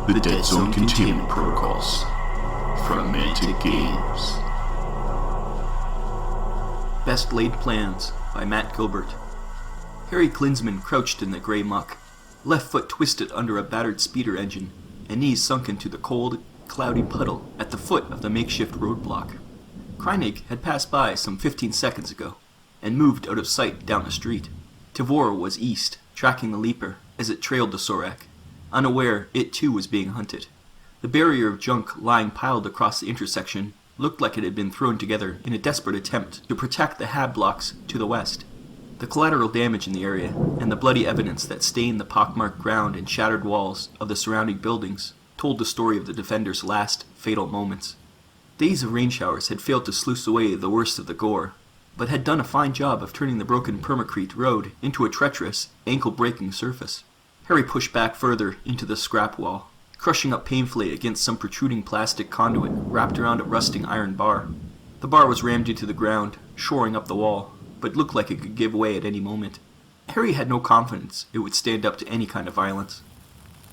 The Deadzone Containment Protocols from Mantic Games. Best Laid Plans by Matt Gilbert. Harry Klinsman crouched in the grey muck, left foot twisted under a battered speeder engine, and knees sunk into the cold, cloudy puddle at the foot of the makeshift roadblock. Kreinig had passed by some 15 seconds ago, and moved out of sight down the street. Tavor was east, tracking the leaper as it trailed the Sorak, unaware it too was being hunted. The barrier of junk lying piled across the intersection looked like it had been thrown together in a desperate attempt to protect the hab blocks to the west. The collateral damage in the area, and the bloody evidence that stained the pockmarked ground and shattered walls of the surrounding buildings, told the story of the defenders' last fatal moments. Days of rain showers had failed to sluice away the worst of the gore, but had done a fine job of turning the broken permacrete road into a treacherous, ankle-breaking surface. Harry pushed back further into the scrap wall, crushing up painfully against some protruding plastic conduit wrapped around a rusting iron bar. The bar was rammed into the ground, shoring up the wall, but looked like it could give way at any moment. Harry had no confidence it would stand up to any kind of violence.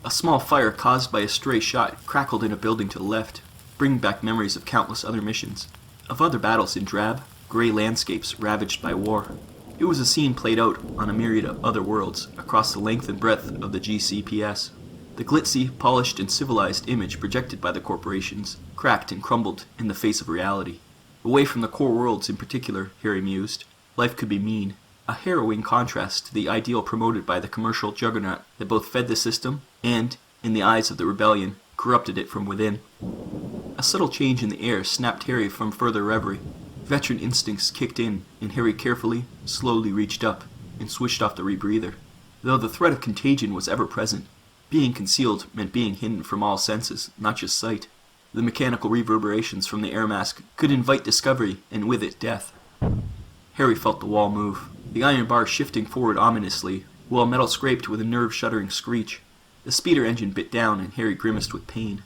A small fire caused by a stray shot crackled in a building to the left, bringing back memories of countless other missions, of other battles in drab, grey landscapes ravaged by war. It was a scene played out on a myriad of other worlds across the length and breadth of the GCPS. The glitzy, polished, and civilized image projected by the corporations cracked and crumbled in the face of reality. Away from the core worlds in particular, Harry mused, life could be mean, a harrowing contrast to the ideal promoted by the commercial juggernaut that both fed the system and, in the eyes of the rebellion, corrupted it from within. A subtle change in the air snapped Harry from further reverie. Veteran instincts kicked in, and Harry carefully, slowly reached up and switched off the rebreather. Though the threat of contagion was ever present, being concealed meant being hidden from all senses, not just sight. The mechanical reverberations from the air mask could invite discovery, and with it, death. Harry felt the wall move, the iron bar shifting forward ominously, while metal scraped with a nerve-shuddering screech. The speeder engine bit down, and Harry grimaced with pain.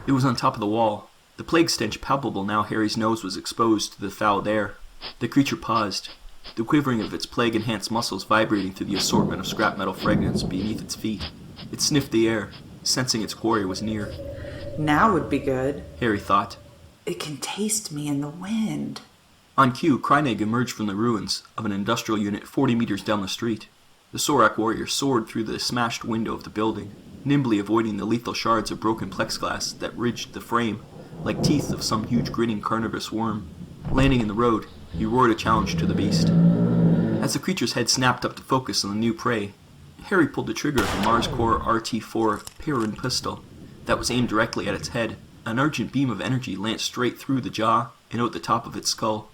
It was on top of the wall, the plague stench palpable now Harry's nose was exposed to the fouled air. The creature paused, the quivering of its plague-enhanced muscles vibrating through the assortment of scrap metal fragments beneath its feet. It sniffed the air, sensing its quarry was near. Now would be good, Harry thought. It can taste me in the wind. On cue, Kreinig emerged from the ruins of an industrial unit 40 meters down the street. The Sorak warrior soared through the smashed window of the building, nimbly avoiding the lethal shards of broken plexiglass that ridged the frame like teeth of some huge grinning carnivorous worm. Landing in the road, he roared a challenge to the beast. As the creature's head snapped up to focus on the new prey, Harry pulled the trigger of the Mars Core RT-4 Perrin pistol that was aimed directly at its head. An urgent beam of energy lanced straight through the jaw and out the top of its skull,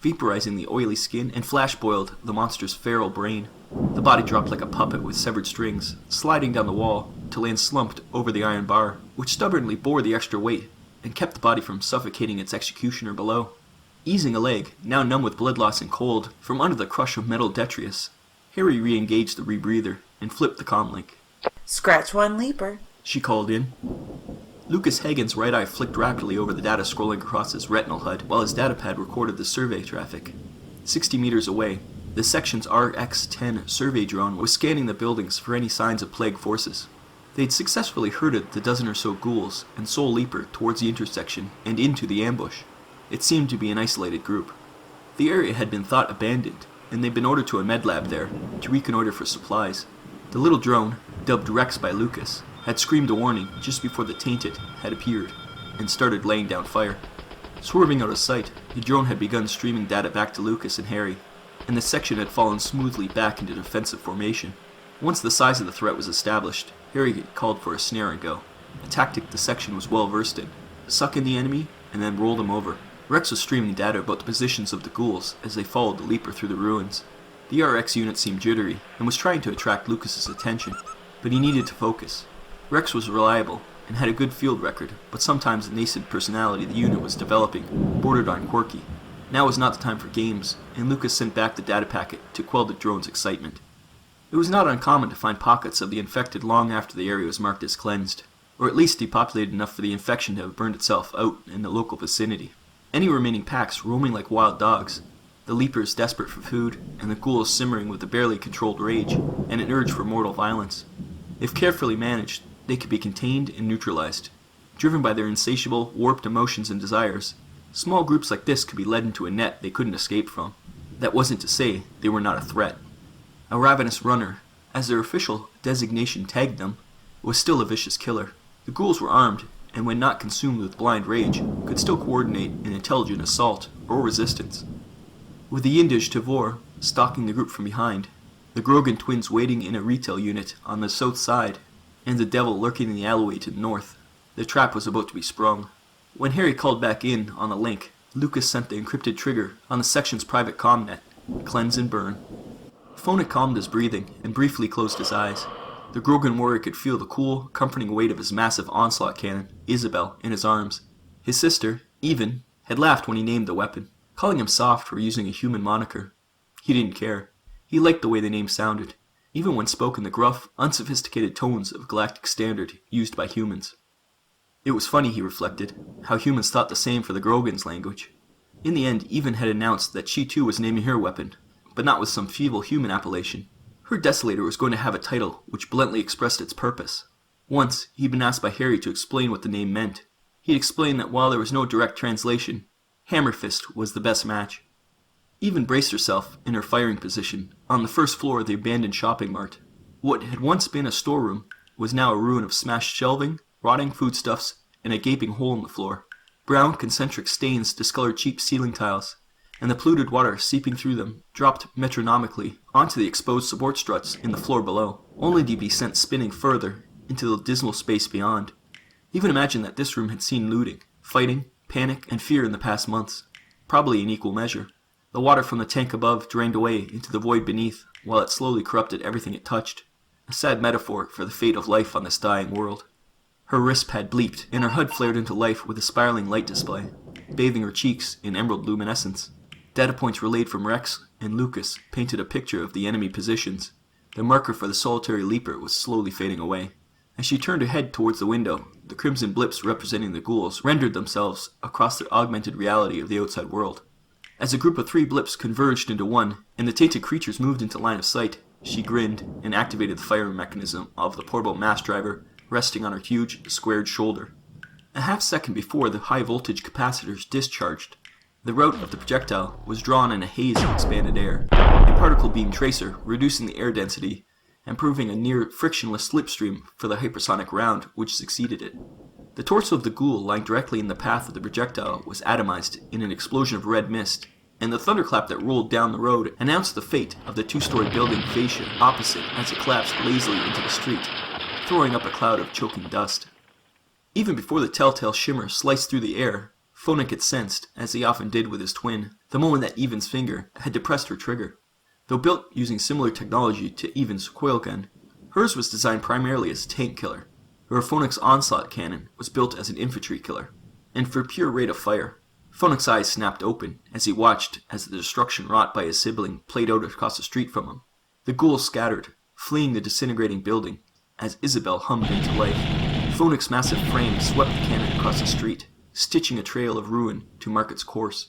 vaporizing the oily skin and flash-boiled the monster's feral brain. The body dropped like a puppet with severed strings, sliding down the wall to land slumped over the iron bar, which stubbornly bore the extra weight and kept the body from suffocating its executioner below. Easing a leg, now numb with blood loss and cold, from under the crush of metal detritus, Harry re-engaged the rebreather and flipped the comlink. Scratch one leaper, she called in. Lucas Hagen's right eye flicked rapidly over the data scrolling across his retinal HUD while his datapad recorded the survey traffic. 60 meters away, the section's RX-10 survey drone was scanning the buildings for any signs of plague forces. They'd successfully herded the dozen or so ghouls and Soul Leaper towards the intersection and into the ambush. It seemed to be an isolated group. The area had been thought abandoned, and they'd been ordered to a med lab there to reconnoiter for supplies. The little drone, dubbed Rex by Lucas, had screamed a warning just before the Tainted had appeared and started laying down fire. Swerving out of sight, the drone had begun streaming data back to Lucas and Harry, and the section had fallen smoothly back into defensive formation. Once the size of the threat was established, Harry called for a snare and go, a tactic the section was well versed in. Suck in the enemy, and then roll them over. Rex was streaming data about the positions of the ghouls as they followed the Leaper through the ruins. The RX unit seemed jittery, and was trying to attract Lucas's attention, but he needed to focus. Rex was reliable, and had a good field record, but sometimes the nascent personality the unit was developing bordered on quirky. Now was not the time for games, and Lucas sent back the data packet to quell the drone's excitement. It was not uncommon to find pockets of the infected long after the area was marked as cleansed, or at least depopulated enough for the infection to have burned itself out in the local vicinity. Any remaining packs roaming like wild dogs, the Leapers desperate for food, and the ghouls simmering with a barely controlled rage and an urge for mortal violence. If carefully managed, they could be contained and neutralized. Driven by their insatiable, warped emotions and desires, small groups like this could be led into a net they couldn't escape from. That wasn't to say they were not a threat. A ravenous runner, as their official designation tagged them, was still a vicious killer. The ghouls were armed, and when not consumed with blind rage, could still coordinate an intelligent assault or resistance. With the Yindish Tavor stalking the group from behind, the Grogan twins waiting in a retail unit on the south side, and the devil lurking in the alleyway to the north, the trap was about to be sprung. When Harry called back in on the link, Lucas sent the encrypted trigger on the section's private comm cleanse and burn. Phonik calmed his breathing and briefly closed his eyes. The Grogan warrior could feel the cool, comforting weight of his massive onslaught cannon, Isabel, in his arms. His sister, Even, had laughed when he named the weapon, calling him soft for using a human moniker. He didn't care. He liked the way the name sounded, even when spoken the gruff, unsophisticated tones of galactic standard used by humans. It was funny, he reflected, how humans thought the same for the Grogan's language. In the end, Even had announced that she too was naming her weapon, but not with some feeble human appellation. Her Desolator was going to have a title which bluntly expressed its purpose. Once, he'd been asked by Harry to explain what the name meant. He'd explained that while there was no direct translation, Hammerfist was the best match. Even braced herself in her firing position on the first floor of the abandoned shopping mart. What had once been a storeroom was now a ruin of smashed shelving, rotting foodstuffs, and a gaping hole in the floor. Brown concentric stains discolored cheap ceiling tiles, and the polluted water seeping through them dropped metronomically onto the exposed support struts in the floor below, only to be sent spinning further into the dismal space beyond. Even imagine that this room had seen looting, fighting, panic, and fear in the past months, probably in equal measure. The water from the tank above drained away into the void beneath, while it slowly corrupted everything it touched. A sad metaphor for the fate of life on this dying world. Her wrist pad bleeped, and her HUD flared into life with a spiraling light display, bathing her cheeks in emerald luminescence. Data points relayed from Rex and Lucas painted a picture of the enemy positions. The marker for the solitary leaper was slowly fading away. As she turned her head towards the window, the crimson blips representing the ghouls rendered themselves across the augmented reality of the outside world. As a group of 3 blips converged into one, and the tainted creatures moved into line of sight, she grinned and activated the firing mechanism of the portable mass driver resting on her huge, squared shoulder. A half-second before the high-voltage capacitors discharged, the route of the projectile was drawn in a haze of expanded air, a particle beam tracer reducing the air density and proving a near-frictionless slipstream for the hypersonic round which succeeded it. The torso of the ghoul lying directly in the path of the projectile was atomized in an explosion of red mist, and the thunderclap that rolled down the road announced the fate of the 2-story building fascia opposite as it collapsed lazily into the street, throwing up a cloud of choking dust. Even before the telltale shimmer sliced through the air, Phonik had sensed, as he often did with his twin, the moment that Even's finger had depressed her trigger. Though built using similar technology to Even's coil gun, hers was designed primarily as a tank killer, where Phonik's onslaught cannon was built as an infantry killer. And for pure rate of fire, Phonik's eyes snapped open as he watched as the destruction wrought by his sibling played out across the street from him. The ghouls scattered, fleeing the disintegrating building, as Isabel hummed into life. Phonik's massive frame swept the cannon across the street, stitching a trail of ruin to mark its course.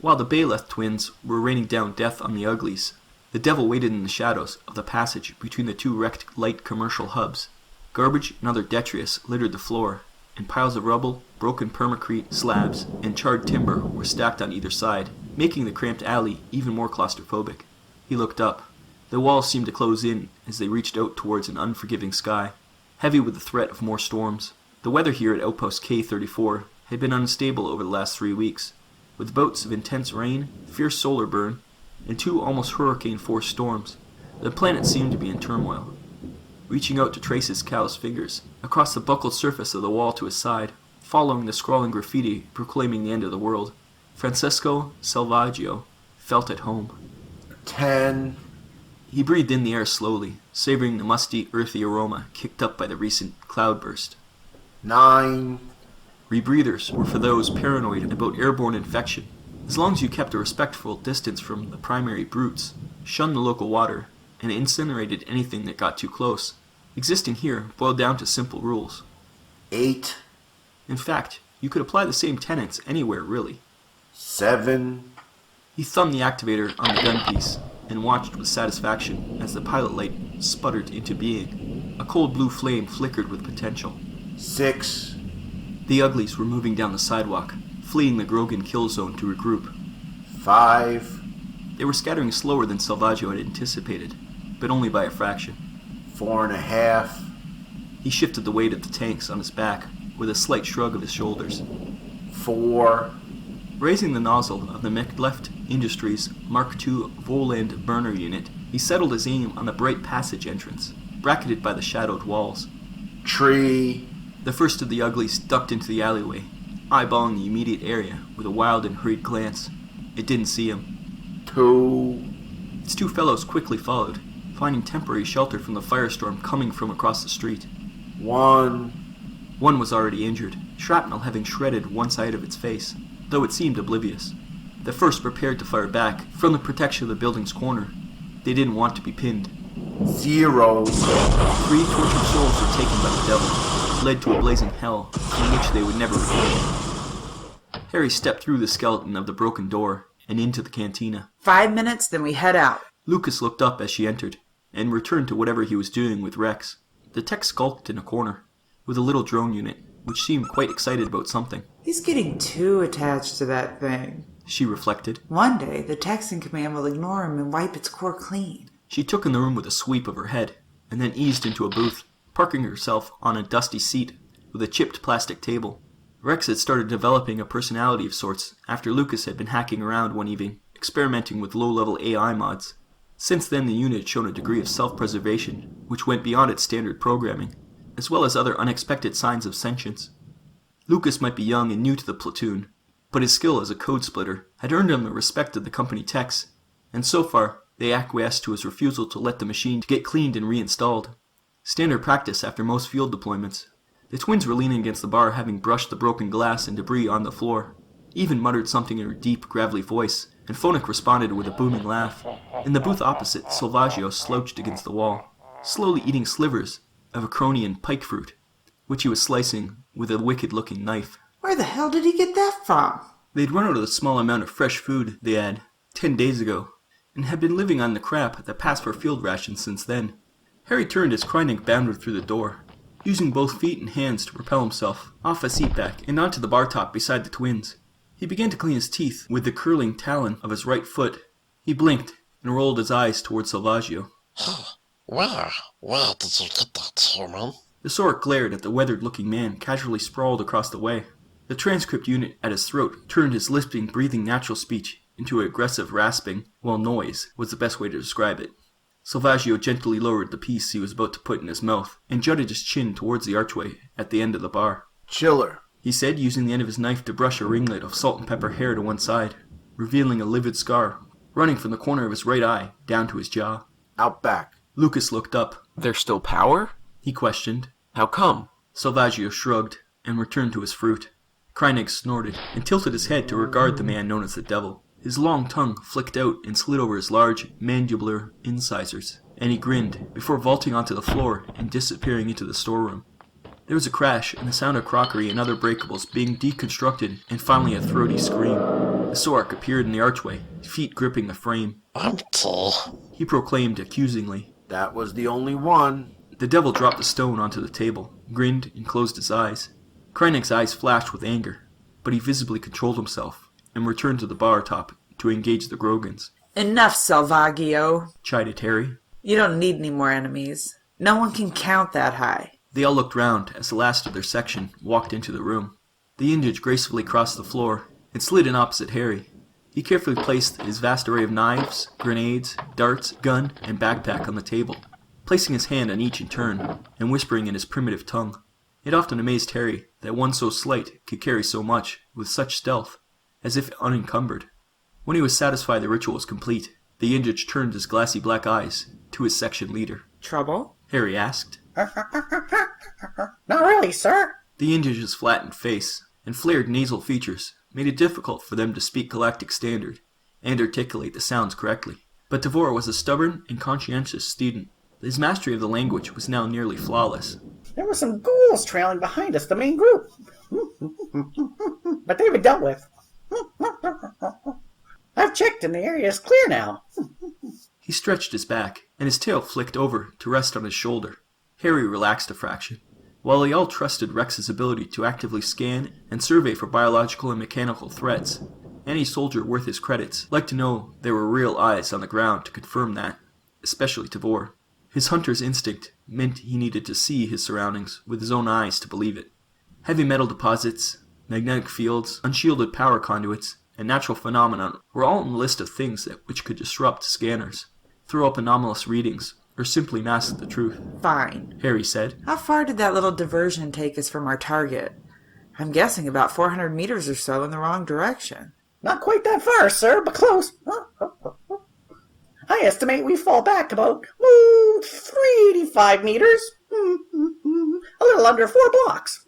While the Bayleth twins were raining down death on the uglies, the devil waited in the shadows of the passage between the 2 wrecked light commercial hubs. Garbage and other detritus littered the floor, and piles of rubble, broken permacrete slabs, and charred timber were stacked on either side, making the cramped alley even more claustrophobic. He looked up. The walls seemed to close in as they reached out towards an unforgiving sky, heavy with the threat of more storms. The weather here at Outpost K-34 had been unstable over the last 3 weeks, with bouts of intense rain, fierce solar burn, and 2 almost hurricane-force storms. The planet seemed to be in turmoil. Reaching out to trace his calloused fingers across the buckled surface of the wall to his side, following the scrawling graffiti proclaiming the end of the world, Francesco Salvaggio felt at home. 10. He breathed in the air slowly, savoring the musty, earthy aroma kicked up by the recent cloudburst. 9. Rebreathers were for those paranoid about airborne infection. As long as you kept a respectful distance from the primary brutes, shunned the local water, and incinerated anything that got too close, existing here boiled down to simple rules. 8. In fact, you could apply the same tenets anywhere, really. 7. He thumbed the activator on the gun piece and watched with satisfaction as the pilot light sputtered into being. A cold blue flame flickered with potential. 6, The uglies were moving down the sidewalk, fleeing the Grogan kill zone to regroup. 5, They were scattering slower than Salvaggio had anticipated, but only by a fraction. 4.5, He shifted the weight of the tanks on his back with a slight shrug of his shoulders. 4, Raising the nozzle of the Mechtleft Industries Mark II Voland burner unit, he settled his aim on the bright passage entrance, bracketed by the shadowed walls. 3, The first of the uglies ducked into the alleyway, eyeballing the immediate area with a wild and hurried glance. It didn't see him. 2, Its two fellows quickly followed, finding temporary shelter from the firestorm coming from across the street. 1, One was already injured, shrapnel having shredded one side of its face, though it seemed oblivious. The first prepared to fire back from the protection of the building's corner. They didn't want to be pinned. 0, 3 tortured souls were taken by the devil, led to a blazing hell from which they would never return. Harry stepped through the skeleton of the broken door and into the cantina. 5 minutes, then we head out. Lucas looked up as she entered, and returned to whatever he was doing with Rex. The tech skulked in a corner, with a little drone unit, which seemed quite excited about something. He's getting too attached to that thing. She reflected. One day, the techs in command will ignore him and wipe its core clean. She took in the room with a sweep of her head, and then eased into a booth, parking herself on a dusty seat with a chipped plastic table. Rex had started developing a personality of sorts after Lucas had been hacking around one evening, experimenting with low-level AI mods. Since then, the unit had shown a degree of self-preservation, which went beyond its standard programming, as well as other unexpected signs of sentience. Lucas might be young and new to the platoon, but his skill as a code splitter had earned him the respect of the company techs, and so far, they acquiesced to his refusal to let the machine get cleaned and reinstalled. Standard practice after most field deployments. The twins were leaning against the bar, having brushed the broken glass and debris on the floor. Even muttered something in her deep, gravelly voice, and Phonik responded with a booming laugh. In the booth opposite, Salvaggio slouched against the wall, slowly eating slivers of Acronian pike fruit, which he was slicing with a wicked-looking knife. Where the hell did he get that from? They'd run out of the small amount of fresh food they had 10 days ago, and had been living on the crap that passed for field rations since then. Harry turned as Krynik bounded through the door, using both feet and hands to propel himself off a seat back and onto the bar top beside the twins. He began to clean his teeth with the curling talon of his right foot. He blinked and rolled his eyes towards Salvaggio. Where did you get that, human? The Sork glared at the weathered-looking man casually sprawled across the way. The transcript unit at his throat turned his lisping, breathing natural speech into aggressive rasping, while noise was the best way to describe it. Salvaggio gently lowered the piece he was about to put in his mouth, and jutted his chin towards the archway at the end of the bar. Chiller. He said, using the end of his knife to brush a ringlet of salt and pepper hair to one side, revealing a livid scar running from the corner of his right eye down to his jaw. Out back. Lucas looked up. There's still power? He questioned. How come? Salvaggio shrugged and returned to his fruit. Krynig snorted and tilted his head to regard the man known as the Devil. His long tongue flicked out and slid over his large, mandibular incisors, and he grinned before vaulting onto the floor and disappearing into the storeroom. There was a crash and the sound of crockery and other breakables being deconstructed, and finally a throaty scream. The Sork appeared in the archway, feet gripping the frame. Empty. He proclaimed accusingly. That was the only one. The Devil dropped the stone onto the table, grinned, and closed his eyes. Krynig's eyes flashed with anger, but he visibly controlled himself and returned to the bar top to engage the Grogans. Enough, Salvaggio. Chided Harry. You don't need any more enemies. No one can count that high. They all looked round as the last of their section walked into the room. The Indage gracefully crossed the floor and slid in opposite Harry. He carefully placed his vast array of knives, grenades, darts, gun, and backpack on the table, placing his hand on each in turn and whispering in his primitive tongue. It often amazed Harry that one so slight could carry so much with such stealth, as if unencumbered. When he was satisfied the ritual was complete, the Indage turned his glassy black eyes to his section leader. Trouble? Harry asked. Not really, sir. The Indage's flattened face and flared nasal features made it difficult for them to speak Galactic Standard and articulate the sounds correctly. But Devore was a stubborn and conscientious student. His mastery of the language was now nearly flawless. There were some ghouls trailing behind us, the main group. But they've been dealt with. I've checked and the area is clear now. He stretched his back, and his tail flicked over to rest on his shoulder. Harry relaxed a fraction. While they all trusted Rex's ability to actively scan and survey for biological and mechanical threats, any soldier worth his credits liked to know there were real eyes on the ground to confirm that, especially Tavor. His hunter's instinct meant he needed to see his surroundings with his own eyes to believe it. Heavy metal deposits, magnetic fields, unshielded power conduits, and natural phenomena were all on the list of things which could disrupt scanners, throw up anomalous readings, or simply mask the truth. Fine. Harry said. How far did that little diversion take us from our target? I'm guessing about 400 meters or so in the wrong direction. Not quite that far, sir, but close. I estimate we fall back about 385 meters. A little under 4 blocks.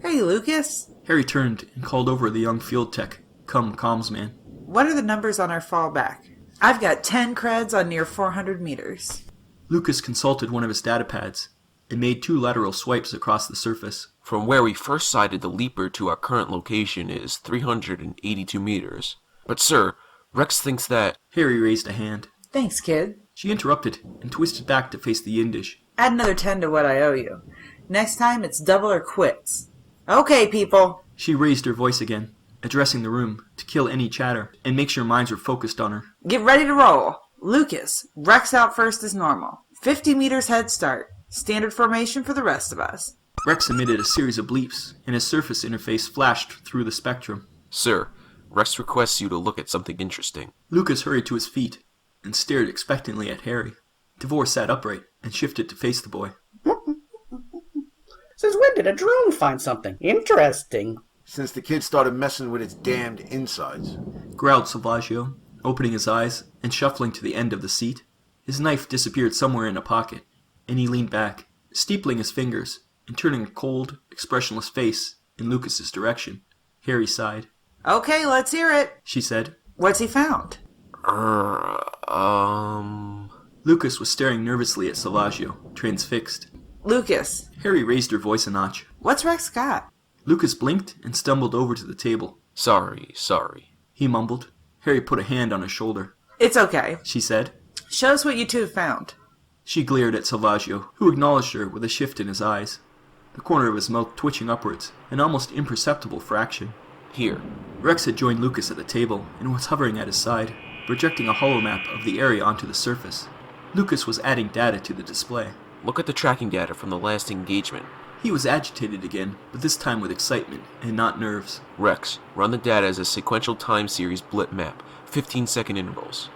Hey, Lucas. Harry turned and called over the young field tech, cum commsman. What are the numbers on our fallback? I've got 10 creds on near 400 meters. Lucas consulted one of his data pads and made 2 lateral swipes across the surface. From where we first sighted the leaper to our current location is 382 meters. But sir, Rex thinks that... Harry raised a hand. Thanks, kid. She interrupted and twisted back to face the Yindish. Add another 10 to what I owe you. Next time, it's double or quits. Okay, people. She raised her voice again, addressing the room to kill any chatter and make sure minds were focused on her. Get ready to roll. Lucas, Rex out first as normal. 50 meters head start. Standard formation for the rest of us. Rex emitted a series of bleeps, and his surface interface flashed through the spectrum. Sir, Rex requests you to look at something interesting. Lucas hurried to his feet and stared expectantly at Harry. Devore sat upright and shifted to face the boy. Since when did a drone find something interesting? Since the kid started messing with its damned insides. Growled Salvaggio, opening his eyes and shuffling to the end of the seat. His knife disappeared somewhere in a pocket, and he leaned back, steepling his fingers and turning a cold, expressionless face in Lucas's direction. Harry sighed. Okay, let's hear it, she said. What's he found? Lucas was staring nervously at Salvaggio, transfixed. Lucas. Harry raised her voice a notch. What's Rex got? Lucas blinked and stumbled over to the table. Sorry, he mumbled. Harry put a hand on his shoulder. It's okay, she said. Show us what you two have found. She glared at Salvaggio, who acknowledged her with a shift in his eyes, the corner of his mouth twitching upwards, an almost imperceptible fraction. Here. Rex had joined Lucas at the table and was hovering at his side, projecting a holomap of the area onto the surface. Lucas was adding data to the display. Look at the tracking data from the last engagement. He was agitated again, but this time with excitement and not nerves. Rex, run the data as a sequential time series blip map, 15-second intervals.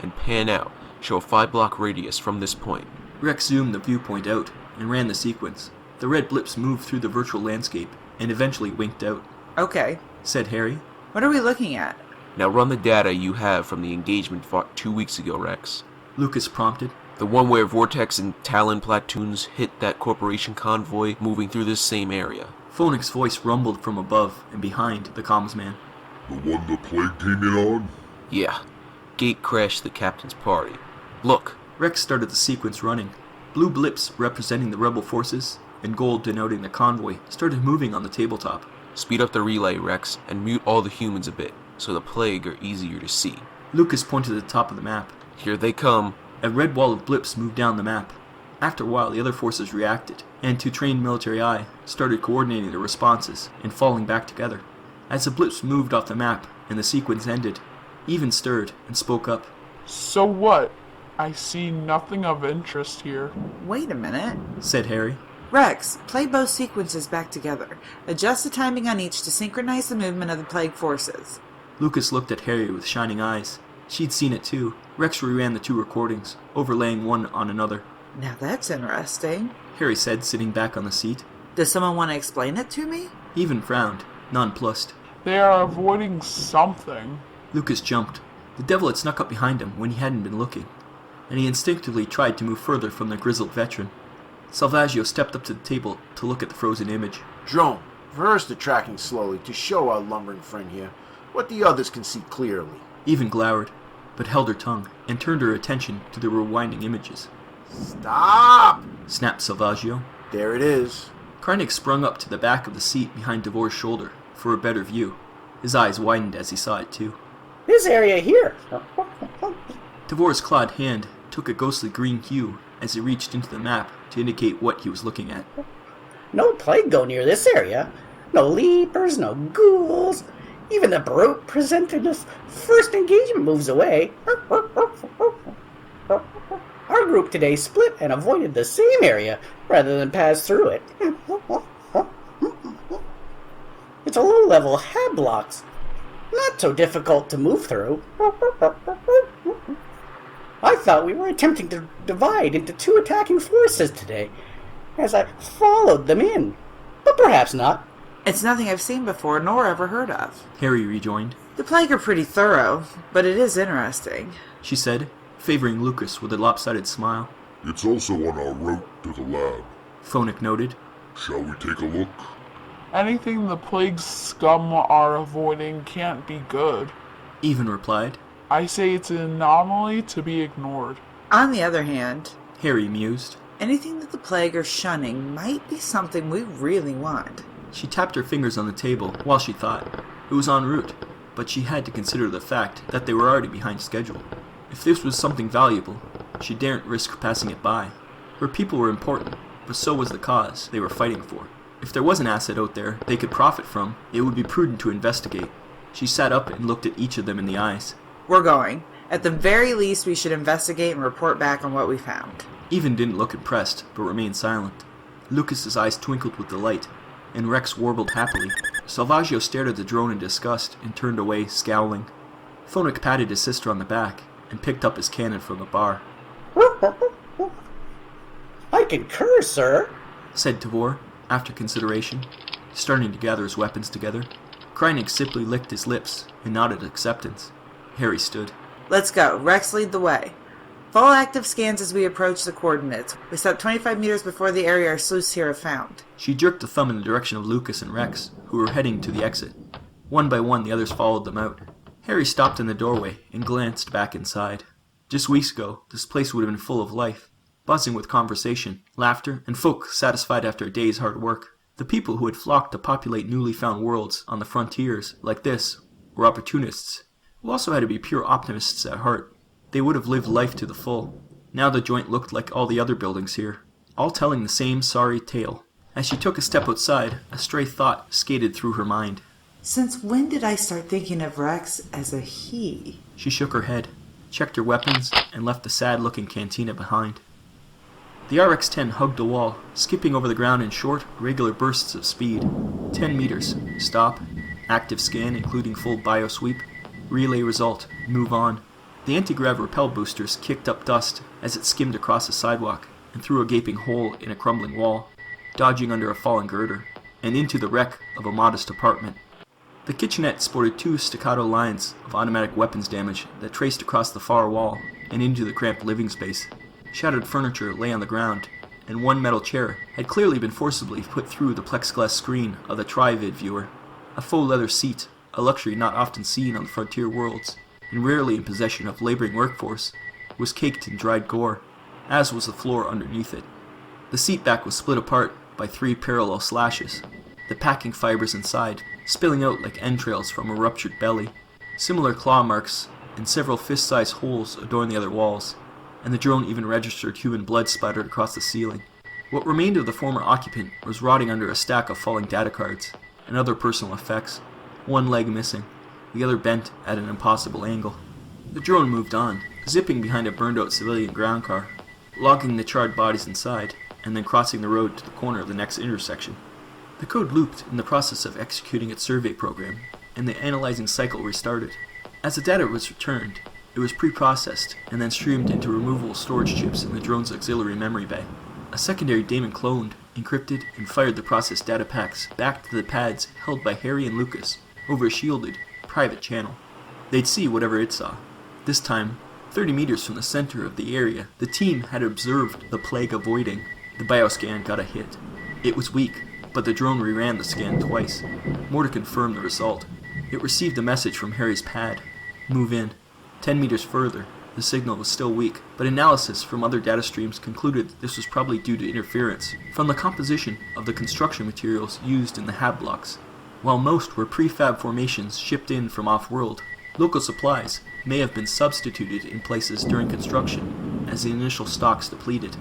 And pan out. Show a 5-block radius from this point. Rex zoomed the viewpoint out and ran the sequence. The red blips moved through the virtual landscape and eventually winked out. Okay, said Harry. What are we looking at? Now run the data you have from the engagement fought 2 weeks ago, Rex. Lucas prompted. The one where Vortex and Talon platoons hit that corporation convoy moving through this same area. Phoenix's voice rumbled from above and behind the commsman. The one the plague came in on? Yeah. Gate crashed the captain's party. Look. Rex started the sequence running. Blue blips representing the rebel forces and gold denoting the convoy started moving on the tabletop. Speed up the relay, Rex, and mute all the humans a bit, so the plague are easier to see. Lucas pointed to the top of the map. Here they come. A red wall of blips moved down the map. After a while, the other forces reacted, and to trained military eye, started coordinating their responses and falling back together. As the blips moved off the map and the sequence ended, Even stirred and spoke up. So what? I see nothing of interest here. Wait a minute, said Harry. Rex, play both sequences back together. Adjust the timing on each to synchronize the movement of the plague forces. Lucas looked at Harry with shining eyes. She'd seen it too. Rex reran the 2 recordings, overlaying one on another. Now that's interesting, Harry said, sitting back on the seat. Does someone want to explain it to me? Even frowned, nonplussed. They are avoiding something. Lucas jumped. The devil had snuck up behind him when he hadn't been looking, and he instinctively tried to move further from the grizzled veteran. Salvaggio stepped up to the table to look at the frozen image. Drone, reverse the tracking slowly to show our lumbering friend here what the others can see clearly. Even glowered, but held her tongue and turned her attention to the rewinding images. Stop! Snapped Salvaggio. There it is. Karnik sprung up to the back of the seat behind Devore's shoulder for a better view. His eyes widened as he saw it too. This area here. Devore's clawed hand took a ghostly green hue as he reached into the map to indicate what he was looking at. No plague go near this area. No leapers, no ghouls. Even the brute presented the first engagement moves away. Our group today split and avoided the same area rather than pass through it. It's a low-level hab blocks. Not so difficult to move through. I thought we were attempting to divide into two attacking forces today, as I followed them in. But perhaps not. It's nothing I've seen before nor ever heard of. Harry rejoined. The plague are pretty thorough, but it is interesting. She said, favoring Lucas with a lopsided smile. It's also on our route to the lab. Phonik noted. Shall we take a look? Anything the plague scum are avoiding can't be good. Even replied. I say it's an anomaly to be ignored. On the other hand, Harry mused. anything that the plague are shunning might be something we really want. She tapped her fingers on the table while she thought. It was en route, but she had to consider the fact that they were already behind schedule. If this was something valuable, she daren't risk passing it by. Her people were important, but so was the cause they were fighting for. If there was an asset out there they could profit from, it would be prudent to investigate. She sat up and looked at each of them in the eyes. We're going. At the very least, we should investigate and report back on what we found. Even didn't look impressed, but remained silent. Lucas's eyes twinkled with delight, and Rex warbled happily. Salvaggio stared at the drone in disgust and turned away, scowling. Phonik patted his sister on the back and picked up his cannon from the bar. I concur, sir, said Tavor, after consideration, starting to gather his weapons together. Kreinig simply licked his lips and nodded acceptance. Harry stood. Let's go. Rex, lead the way. Follow active scans as we approach the coordinates. We stopped 25 meters before the area our sleuths here have found. She jerked a thumb in the direction of Lucas and Rex, who were heading to the exit. One by one, the others followed them out. Harry stopped in the doorway and glanced back inside. Just weeks ago, this place would have been full of life, buzzing with conversation, laughter, and folk satisfied after a day's hard work. The people who had flocked to populate newly found worlds on the frontiers, like this, were opportunists, who also had to be pure optimists at heart. They would have lived life to the full. Now the joint looked like all the other buildings here, all telling the same sorry tale. As she took a step outside, a stray thought skated through her mind. Since when did I start thinking of Rex as a he? She shook her head, checked her weapons, and left the sad-looking cantina behind. The RX-10 hugged a wall, skipping over the ground in short, regular bursts of speed. 10 meters. Stop. Active scan, including full biosweep. Relay result. Move on. The anti-grav repel boosters kicked up dust as it skimmed across the sidewalk and through a gaping hole in a crumbling wall, dodging under a fallen girder, and into the wreck of a modest apartment. The kitchenette sported 2 staccato lines of automatic weapons damage that traced across the far wall and into the cramped living space. Shattered furniture lay on the ground, and one metal chair had clearly been forcibly put through the plexiglass screen of the Trivid viewer. A faux leather seat, a luxury not often seen on the frontier worlds, and rarely in possession of laboring workforce, was caked in dried gore, as was the floor underneath it. The seat back was split apart by 3 parallel slashes, the packing fibers inside spilling out like entrails from a ruptured belly. Similar claw marks and several fist-sized holes adorned the other walls, and the drone even registered human blood splattered across the ceiling. What remained of the former occupant was rotting under a stack of falling data cards and other personal effects, one leg missing, the other bent at an impossible angle. The drone moved on, zipping behind a burned-out civilian ground car, logging the charred bodies inside, and then crossing the road to the corner of the next intersection. The code looped in the process of executing its survey program, and the analyzing cycle restarted. As the data was returned, it was pre-processed and then streamed into removable storage chips in the drone's auxiliary memory bay. A secondary daemon cloned, encrypted, and fired the processed data packs back to the pads held by Harry and Lucas over a shielded, private channel. They'd see whatever it saw. This time, 30 meters from the center of the area, the team had observed the plague avoiding. The bioscan got a hit. It was weak, but the drone reran the scan twice, more to confirm the result. It received a message from Harry's pad. Move in. 10 meters further, the signal was still weak, but analysis from other data streams concluded this was probably due to interference from the composition of the construction materials used in the hab blocks. While most were prefab formations shipped in from off-world, local supplies may have been substituted in places during construction as the initial stocks depleted.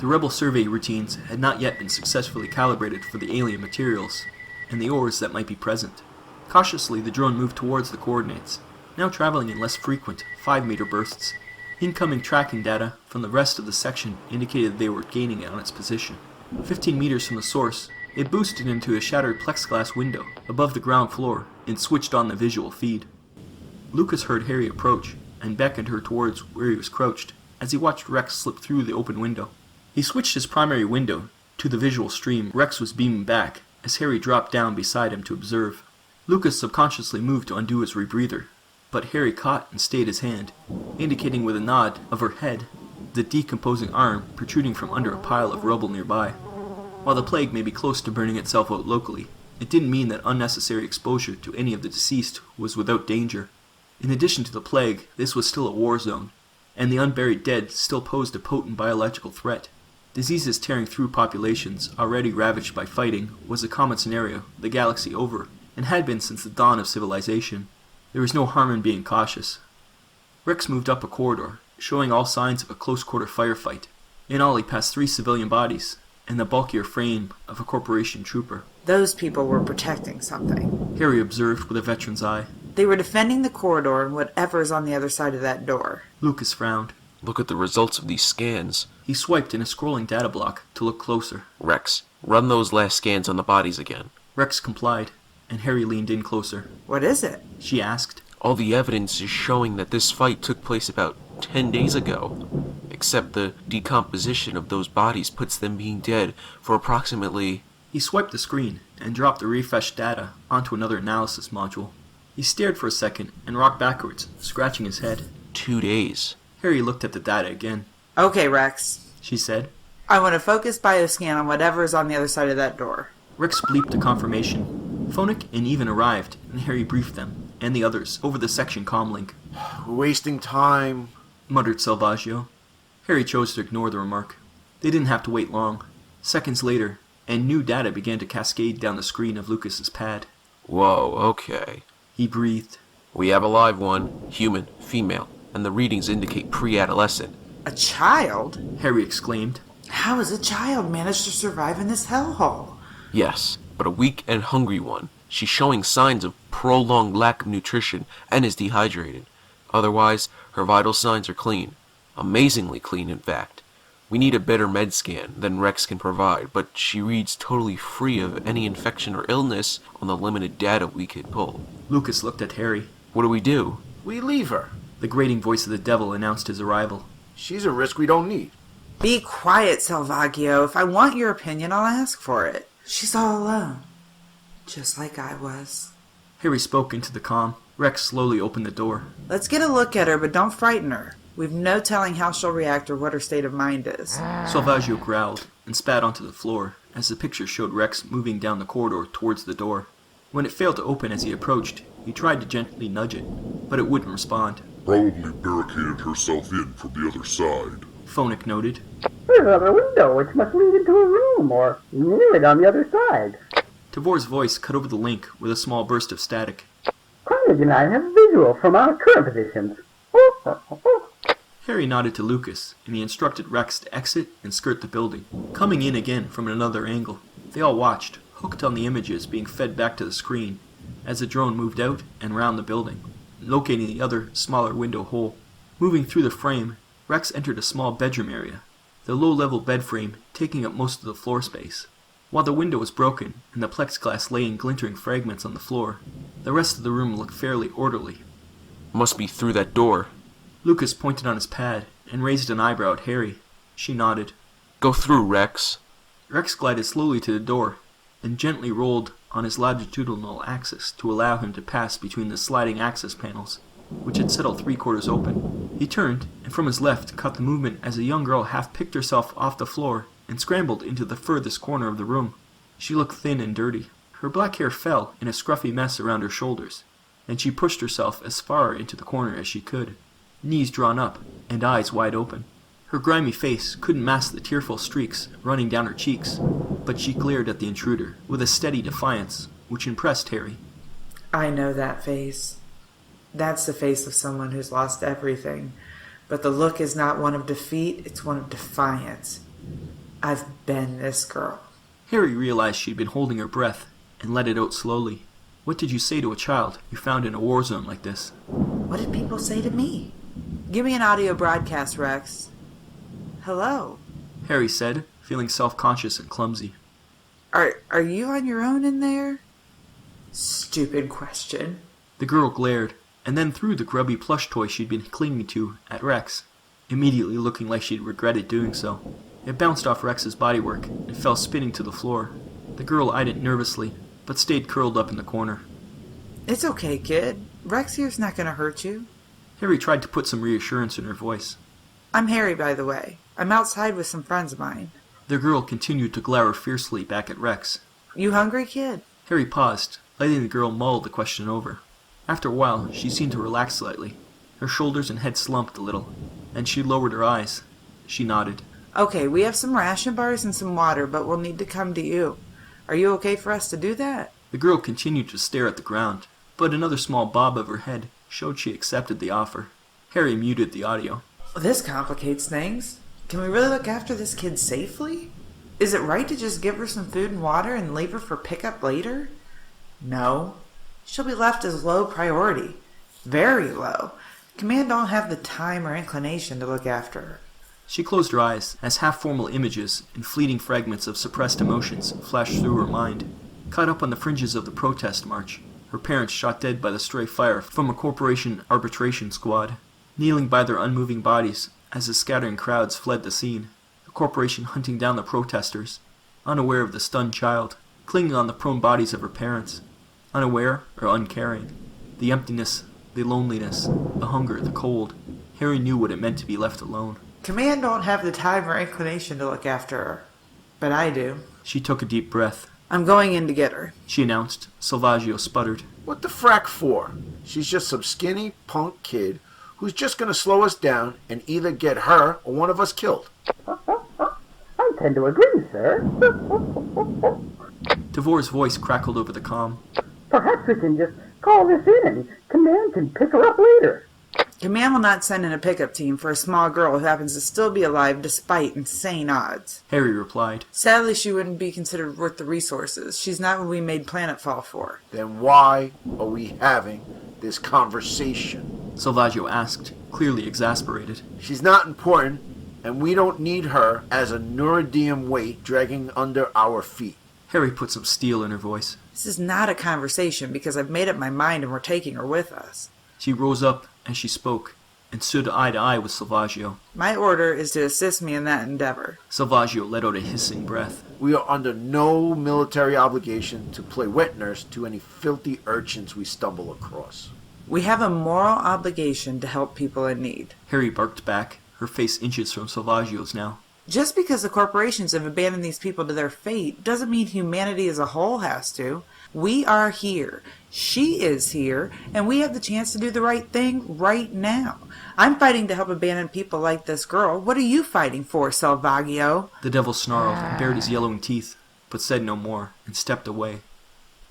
The rebel survey routines had not yet been successfully calibrated for the alien materials and the ores that might be present. Cautiously, the drone moved towards the coordinates, now traveling in less frequent 5-meter bursts. Incoming tracking data from the rest of the section indicated they were gaining on its position. 15 meters from the source, it boosted into a shattered plexiglass window above the ground floor and switched on the visual feed. Lucas heard Harry approach and beckoned her towards where he was crouched as he watched Rex slip through the open window. He switched his primary window to the visual stream Rex was beaming back as Harry dropped down beside him to observe. Lucas subconsciously moved to undo his rebreather, but Harry caught and stayed his hand, indicating with a nod of her head the decomposing arm protruding from under a pile of rubble nearby. While the plague may be close to burning itself out locally, it didn't mean that unnecessary exposure to any of the deceased was without danger. In addition to the plague, this was still a war zone, and the unburied dead still posed a potent biological threat. Diseases tearing through populations already ravaged by fighting was a common scenario the galaxy over, and had been since the dawn of civilization. There was no harm in being cautious. Rex moved up a corridor, showing all signs of a close-quarter firefight. In all, he passed 3 civilian bodies, and the bulkier frame of a corporation trooper. Those people were protecting something. Harry observed with a veteran's eye. They were defending the corridor and whatever is on the other side of that door. Lucas frowned. Look at the results of these scans. He swiped in a scrolling data block to look closer. Rex, run those last scans on the bodies again. Rex complied, and Harry leaned in closer. What is it? She asked. All the evidence is showing that this fight took place about 10 days ago, except the decomposition of those bodies puts them being dead for approximately... He swiped the screen and dropped the refreshed data onto another analysis module. He stared for a second and rocked backwards, scratching his head. 2 days. Harry looked at the data again. Okay, Rex, She said. I want to focus bioscan on whatever is on the other side of that door. Rex bleeped a confirmation. Phonic and Even arrived, and Harry briefed them, and the others, over the section comlink. We're wasting time, Muttered Salvaggio. Harry chose to ignore the remark. They didn't have to wait long. Seconds later, and new data began to cascade down the screen of Lucas's pad. Whoa, okay. He breathed. We have a live one, human, female, and the readings indicate pre-adolescent. A child? Harry exclaimed. How has a child managed to survive in this hellhole? Yes, but a weak and hungry one. She's showing signs of prolonged lack of nutrition and is dehydrated. Otherwise, her vital signs are clean. Amazingly clean, in fact. We need a better med scan than Rex can provide, but she reads totally free of any infection or illness on the limited data we could pull. Lucas looked at Harry. What do? we leave her. The grating voice of the devil announced his arrival. She's a risk we don't need. Be quiet, Salvaggio. If I want your opinion, I'll ask for it. She's all alone. Just like I was. Harry spoke into the comm. Rex slowly opened the door. Let's get a look at her, but don't frighten her. We've no telling how she'll react or what her state of mind is. Salvaggio growled and spat onto the floor as the picture showed Rex moving down the corridor towards the door. When it failed to open as he approached, he tried to gently nudge it, but it wouldn't respond. Probably barricaded herself in from the other side. Phonic noted. There's another window which must lead into a room, or near it on the other side. Tavor's voice cut over the link with a small burst of static. Carnage and I have visual from our current positions. Harry nodded to Lucas, and he instructed Rex to exit and skirt the building, coming in again from another angle. They all watched, hooked on the images being fed back to the screen, as the drone moved out and round the building, locating the other, smaller window hole. Moving through the frame, Rex entered a small bedroom area, the low-level bed frame taking up most of the floor space. While the window was broken and the plexiglass lay in glintering fragments on the floor, the rest of the room looked fairly orderly. Must be through that door. Lucas pointed on his pad and raised an eyebrow at Harry. She nodded. Go through, Rex. Rex glided slowly to the door and gently rolled on his longitudinal axis to allow him to pass between the sliding access panels, which had settled 3/4 open. He turned, and from his left caught the movement as a young girl half picked herself off the floor and scrambled into the furthest corner of the room. She looked thin and dirty. Her black hair fell in a scruffy mess around her shoulders, and she pushed herself as far into the corner as she could, knees drawn up and eyes wide open. Her grimy face couldn't mask the tearful streaks running down her cheeks, but she glared at the intruder with a steady defiance which impressed Harry. I know that face. That's the face of someone who's lost everything. But the look is not one of defeat, it's one of defiance. I've been this girl. Harry realized she'd been holding her breath and let it out slowly. What did you say to a child you found in a war zone like this? What did people say to me? Give me an audio broadcast, Rex. Hello? Harry said, feeling self-conscious and clumsy. Are you on your own in there? Stupid question. The girl glared, and then threw the grubby plush toy she'd been clinging to at Rex, immediately looking like she'd regretted doing so. It bounced off Rex's bodywork and fell spinning to the floor. The girl eyed it nervously, but stayed curled up in the corner. It's okay, kid. Rex here's not gonna hurt you. Harry tried to put some reassurance in her voice. I'm Harry, by the way. I'm outside with some friends of mine. The girl continued to glower fiercely back at Rex. You hungry, kid? Harry paused, letting the girl mull the question over. After a while, she seemed to relax slightly. Her shoulders and head slumped a little, and she lowered her eyes. She nodded. Okay, we have some ration bars and some water, but we'll need to come to you. Are you okay for us to do that? The girl continued to stare at the ground, but another small bob of her head showed she accepted the offer. Harry muted the audio. This complicates things. Can we really look after this kid safely? Is it right to just give her some food and water and leave her for pickup later? No. She'll be left as low priority. Very low. Command don't have the time or inclination to look after her. She closed her eyes as half-formal images and fleeting fragments of suppressed emotions flashed through her mind. Caught up on the fringes of the protest march, her parents shot dead by the stray fire from a corporation arbitration squad, kneeling by their unmoving bodies as the scattering crowds fled the scene, the corporation hunting down the protesters, unaware of the stunned child, clinging on the prone bodies of her parents, unaware or uncaring. The emptiness, the loneliness, the hunger, the cold. Harry knew what it meant to be left alone. Command don't have the time or inclination to look after her. But I do. She took a deep breath. I'm going in to get her, she announced. Salvaggio sputtered. What the frack for? She's just some skinny punk kid who's just gonna slow us down and either get her or one of us killed. I tend to agree, sir. Devore's voice crackled over the comm. Perhaps we can just call this in and Command can pick her up later. Command will not send in a pickup team for a small girl who happens to still be alive despite insane odds. Harry replied. Sadly, she wouldn't be considered worth the resources. She's not what we made Planetfall for. Then why are we having this conversation? Salvaggio asked, clearly exasperated. She's not important, and we don't need her as a neuridium weight dragging under our feet. Harry put some steel in her voice. This is not a conversation because I've made up my mind and we're taking her with us. She rose up as she spoke and stood eye to eye with Salvaggio. My order is to assist me in that endeavor. Salvaggio let out a hissing breath. We are under no military obligation to play wet nurse to any filthy urchins we stumble across. We have a moral obligation to help people in need. Harry barked back, her face inches from Salvaggio's now. Just because the corporations have abandoned these people to their fate doesn't mean humanity as a whole has to. We are here. She is here, and we have the chance to do the right thing right now. I'm fighting to help abandoned people like this girl. What are you fighting for, Salvaggio? The devil snarled and bared his yellowing teeth, but said no more, and stepped away.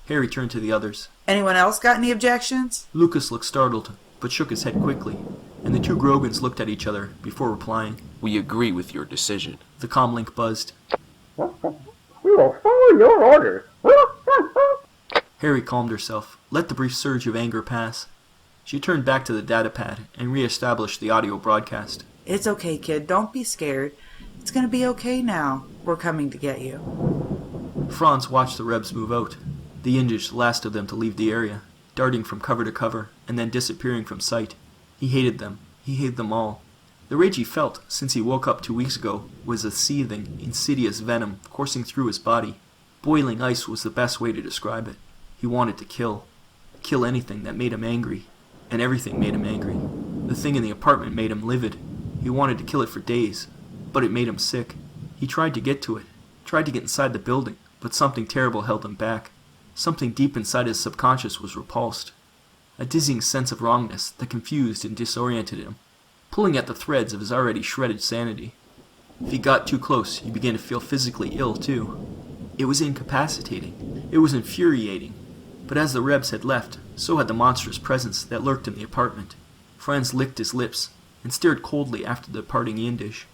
Harry turned to the others. Anyone else got any objections? Lucas looked startled, but shook his head quickly, and the two Grogans looked at each other before replying. We agree with your decision. The comlink buzzed. We will follow your orders. Harry calmed herself, let the brief surge of anger pass. She turned back to the datapad and re-established the audio broadcast. It's okay, kid. Don't be scared. It's gonna be okay now. We're coming to get you. Franz watched the Rebs move out, the Yindish the last of them to leave the area, darting from cover to cover and then disappearing from sight. He hated them. He hated them all. The rage he felt since he woke up 2 weeks ago was a seething, insidious venom coursing through his body. Boiling ice was the best way to describe it. He wanted to kill. Kill anything that made him angry. And everything made him angry. The thing in the apartment made him livid. He wanted to kill it for days. But it made him sick. He tried to get to it. Tried to get inside the building. But something terrible held him back. Something deep inside his subconscious was repulsed. A dizzying sense of wrongness that confused and disoriented him, pulling at the threads of his already shredded sanity. If he got too close, he began to feel physically ill, too. It was incapacitating. It was infuriating. But as the Rebs had left, so had the monstrous presence that lurked in the apartment. Franz licked his lips and stared coldly after the departing Yindish.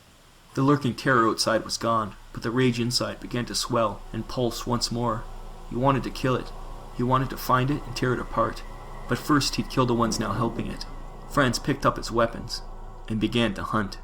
The lurking terror outside was gone, but the rage inside began to swell and pulse once more. He wanted to kill it. He wanted to find it and tear it apart. But first he'd kill the ones now helping it. Franz picked up his weapons and began to hunt.